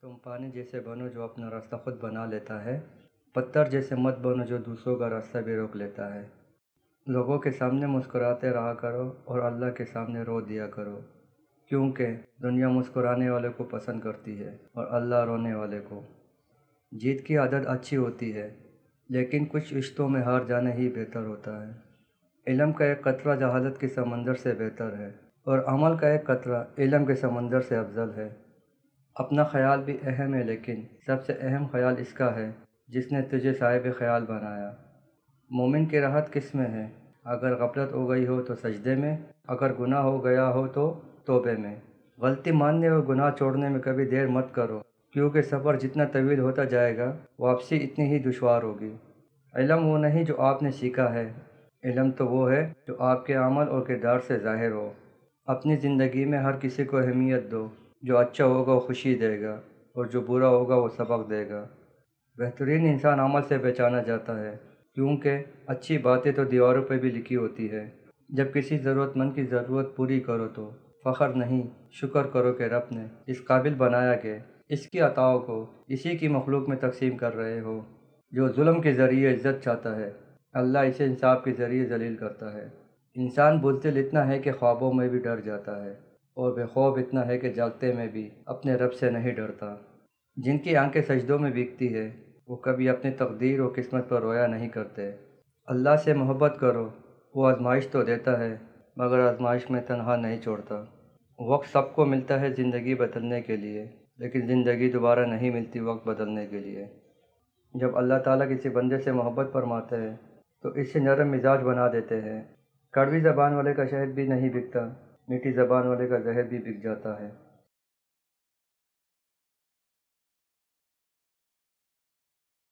तुम पानी जैसे बनो जो अपना रास्ता खुद बना लेता है। पत्थर जैसे मत बनो जो दूसरों का रास्ता भी रोक लेता है। लोगों के सामने मुस्कुराते रहा करो और अल्लाह के सामने रो दिया करो, क्योंकि दुनिया मुस्कुराने वाले को पसंद करती है और अल्लाह रोने वाले को। जीत की आदत अच्छी होती है, लेकिन कुछ रिश्तों में हार जाना ही बेहतर होता है। इल्म का एक कतरा जहालत के समंदर से बेहतर है, और अमल का एक कतरा इल्म के समंदर से अफजल है। अपना ख्याल भी अहम है, लेकिन सबसे अहम ख्याल इसका है जिसने तुझे साहिब ख्याल बनाया। मोमिन की राहत किस में है? अगर गफलत हो गई हो तो सजदे में, अगर गुनाह हो गया हो तो तौबे में। गलती मानने और गुनाह छोड़ने में कभी देर मत करो, क्योंकि सफ़र जितना तवील होता जाएगा वापसी इतनी ही दुश्वार होगी। इल्म वो नहीं जो आपने सीखा है, इल्म तो वो है जो आपके अमल और किरदार से ज़ाहिर हो। अपनी ज़िंदगी में हर किसी को अहमियत दो। जो अच्छा होगा वो खुशी देगा, और जो बुरा होगा वो सबक देगा। बेहतरीन इंसान अमल से पहचाना जाता है, क्योंकि अच्छी बातें तो दीवारों पर भी लिखी होती है। जब किसी ज़रूरतमंद की ज़रूरत पूरी करो तो फ़ख्र नहीं, शुक्र करो कि रब ने इस काबिल बनाया कि इसकी अताओं को इसी की मखलूक में तकसीम कर रहे हो। जो जुल्म के ज़रिए इज़्ज़त चाहता है, अल्लाह इसे इंसाफ के ज़रिए जलील करता है। इंसान बुज़दिल इतना है कि ख्वाबों में भी डर जाता है, और बेखौफ इतना है कि जागते में भी अपने रब से नहीं डरता। जिनकी आंखें सजदों में भीगती है, वो कभी अपनी तकदीर और किस्मत पर रोया नहीं करते। अल्लाह से मोहब्बत करो, वो आजमाइश तो देता है, मगर आजमाइश में तन्हा नहीं छोड़ता। वक्त सबको मिलता है ज़िंदगी बदलने के लिए, लेकिन ज़िंदगी दोबारा नहीं मिलती वक्त बदलने के लिए। जब अल्लाह ताला किसी बंदे से मोहब्बत फरमाते हैं तो इससे नरम मिजाज बना देते हैं। कड़वी ज़बान वाले का शहद भी नहीं बिकता, मीठी ज़बान वाले का जहर भी बिक जाता है।